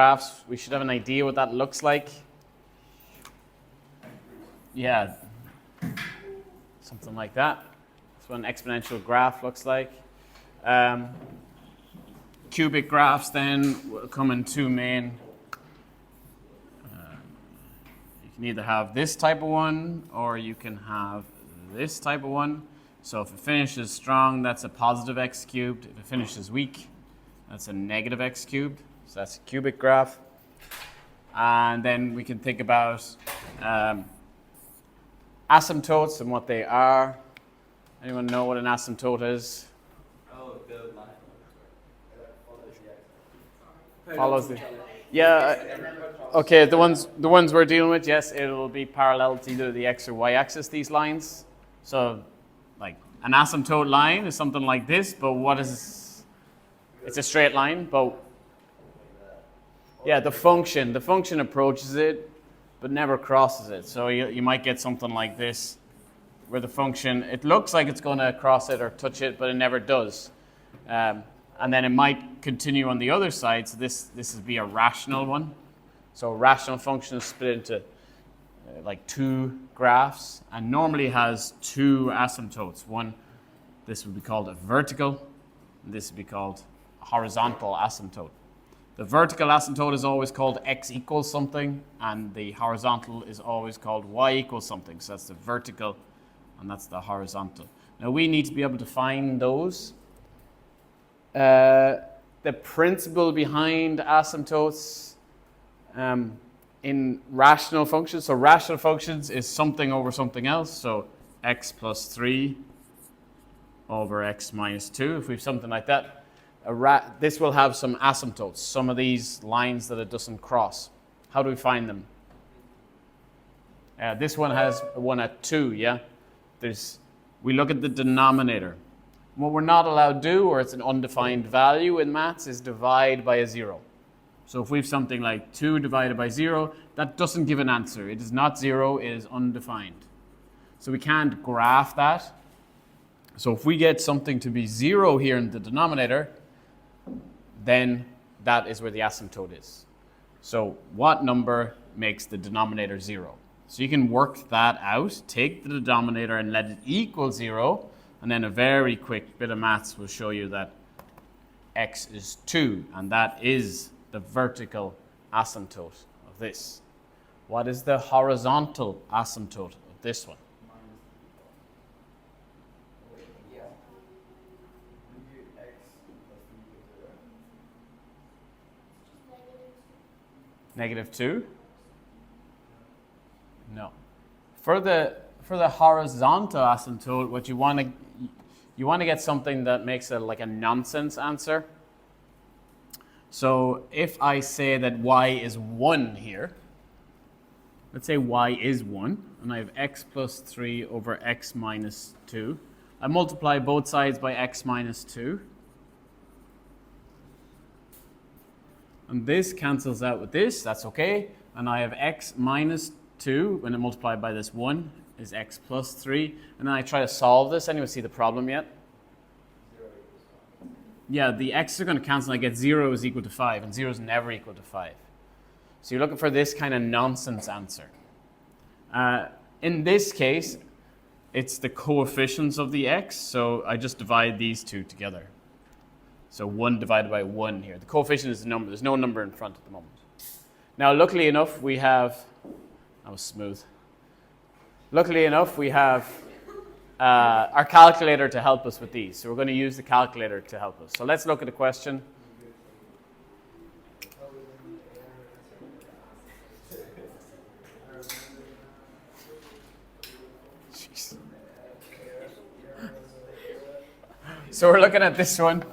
graphs, we should have an idea what that looks like. Yeah, something like that. That's what an exponential graph looks like. Cubic graphs then will come in two main. You can either have this type of one or you can have this type of one. So if it finishes strong, that's a positive x cubed. If it finishes weak, that's a negative x cubed. So that's a cubic graph. And then we can think about asymptotes and what they are. Anyone know what an asymptote is? Oh, the line. Follows the. Yeah. Okay. The ones we're dealing with, yes, it will be parallel to either the x or y axis. These lines. So, like an asymptote line is something like this, but what is? It's a straight line, but yeah, the function approaches it, but never crosses it. So you might get something like this, where the function, it looks like it's going to cross it or touch it, but it never does. And then it might continue on the other side. So this would be a rational one. So a rational function is split into like two graphs, and normally has two asymptotes. One, this would be called a vertical, and this would be called a horizontal asymptote. The vertical asymptote is always called x equals something, and the horizontal is always called y equals something. So that's the vertical, and that's the horizontal. Now we need to be able to find those. The principle behind asymptotes in rational functions. So rational functions is something over something else. So x plus 3 over x minus 2, if we have something like that. This will have some asymptotes, some of these lines that it doesn't cross. How do we find them? This one has one at 2, yeah? We look at the denominator. What we're not allowed to do, or it's an undefined value in maths, is divide by a 0. So if we have something like 2 divided by 0, that doesn't give an answer. It is not 0, it is undefined. So we can't graph that. So if we get something to be 0 here in the denominator, then that is where the asymptote is. So what number makes the denominator 0? So you can work that out, take the denominator and let it equal 0, and then a very quick bit of maths will show you that x is 2, and that is the vertical asymptote of this. What is the horizontal asymptote of this one? Negative 2? No. For the horizontal asymptote, what you want to get something that makes it like a nonsense answer. So if I say that y is 1 here, let's say y is 1, and I have x plus 3 over x minus 2. I multiply both sides by x minus 2. And this cancels out with this, that's okay. And I have x minus 2, when I multiply by this 1, is x plus 3. And then I try to solve this. Anyone see the problem yet? Yeah, the x's are going to cancel, and I get 0 is equal to 5, and 0 is never equal to 5. So you're looking for this kind of nonsense answer. In this case, it's the coefficients of the x, so I just divide these two together. So 1 divided by 1 here. The coefficient is the number. There's no number in front at the moment. Now, luckily enough, we have... That was smooth. Luckily enough, we have our calculator to help us with these. So we're going to use the calculator to help us. So let's look at the question. Jeez. So we're looking at this one.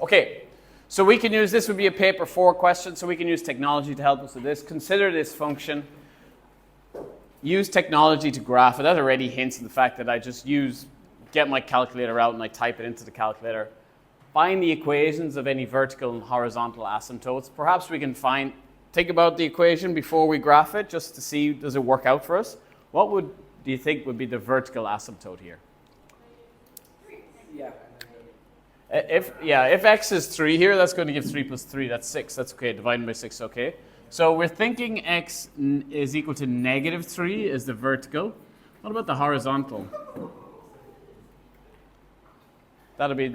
Okay, so we can use, this would be a paper 4 question, so we can use technology to help us with this. Consider this function. Use technology to graph it. That already hints at the fact that I just get my calculator out and I type it into the calculator. Find the equations of any vertical and horizontal asymptotes. Perhaps we can think about the equation before we graph it, just to see, does it work out for us? What do you think would be the vertical asymptote here? Yeah. If x is 3 here, that's going to give 3 plus 3. That's 6. That's okay. Divided by 6, okay. So we're thinking x is equal to negative 3 is the vertical. What about the horizontal? That'll be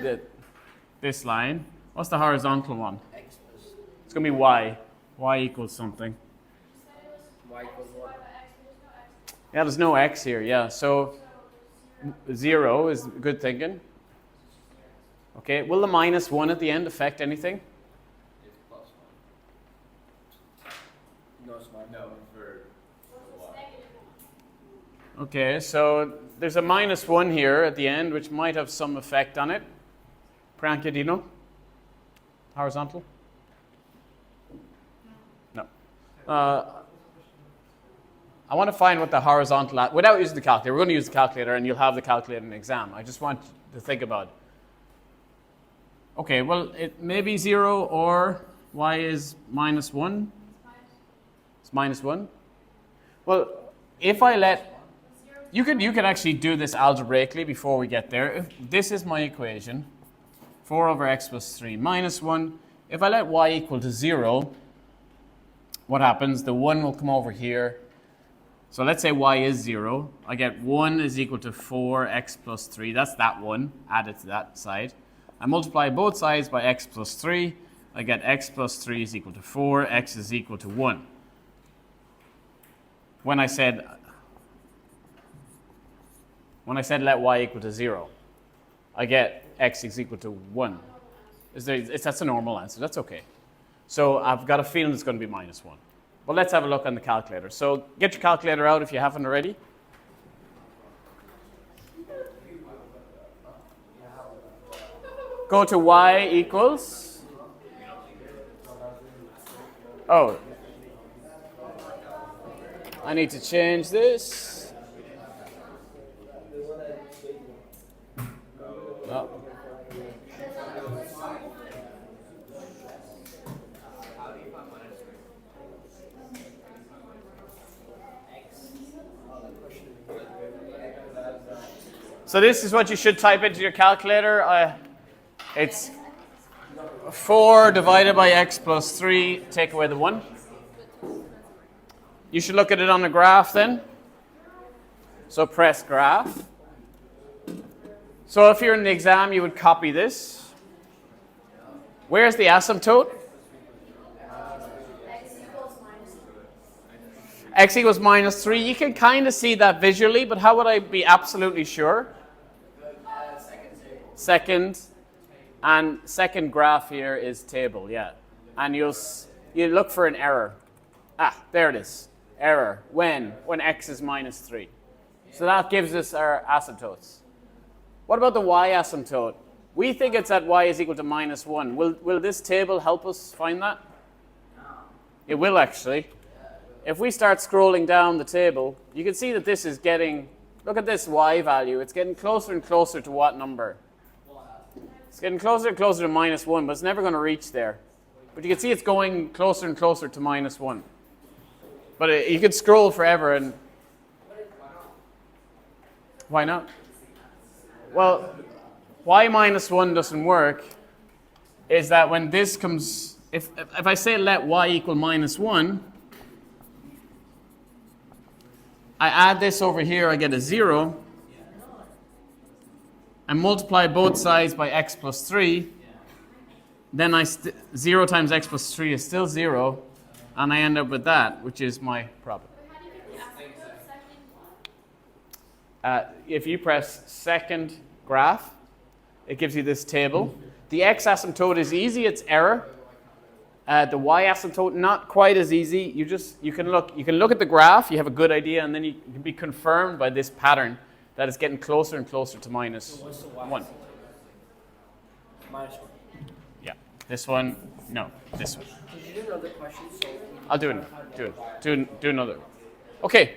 this line. What's the horizontal one? X plus It's going to be y. Y equals something. y equals 1. Yeah, there's no x here. Yeah, so 0 is good thinking. Okay, will the minus 1 at the end affect anything? It's plus 1. No, it's not. No, for y. Okay, so there's a minus 1 here at the end, which might have some effect on it. Priyanka, do you know? Horizontal? No. I want to find what the horizontal, without using the calculator. We're going to use the calculator, and you'll have the calculator in the exam. I just want you to think about it. Okay, well, it may be 0 or y is minus 1. It's minus 1. Well, if I let, you can actually do this algebraically before we get there. If this is my equation, 4 over x plus 3 minus 1. If I let y equal to 0, what happens? The 1 will come over here. So let's say y is 0. I get 1 is equal to 4x plus 3. That's that one added to that side. I multiply both sides by x plus 3. I get x plus 3 is equal to 4. X is equal to 1. When I said let y equal to 0, I get x is equal to 1. That's a normal answer. That's okay. So I've got a feeling it's going to be minus 1. But let's have a look on the calculator. So get your calculator out if you haven't already. Go to y equals. Oh. I need to change this. Oh. So this is what you should type into your calculator. It's 4 divided by x plus 3, take away the 1. You should look at it on the graph then. So press graph. So if you're in the exam, you would copy this. Where's the asymptote? X equals minus 3. You can kind of see that visually, but how would I be absolutely sure? Second. And second graph here is table, yeah. And you look for an error. Ah, there it is. Error. When x is minus 3. So that gives us our asymptotes. What about the y asymptote? We think it's at y is equal to minus 1. Will this table help us find that? It will actually. If we start scrolling down the table, you can see that this is getting, look at this y value. It's getting closer and closer to what number? It's getting closer and closer to minus 1, but it's never going to reach there. But you can see it's going closer and closer to minus 1. But you could scroll forever and... Why not? Well, why minus 1 doesn't work is that when this comes... If I say let y equal minus 1, I add this over here, I get a 0. I multiply both sides by x plus 3, then 0 times x plus 3 is still 0, and I end up with that, which is my problem. If you press second graph, it gives you this table. The x asymptote is easy, it's error. The y asymptote, not quite as easy. You can look at the graph, you have a good idea, and then you can be confirmed by this pattern that it's getting closer and closer to minus 1. Minus 1. Yeah. This one, no, this one. Did you do another question? I'll do it. Do another. Okay.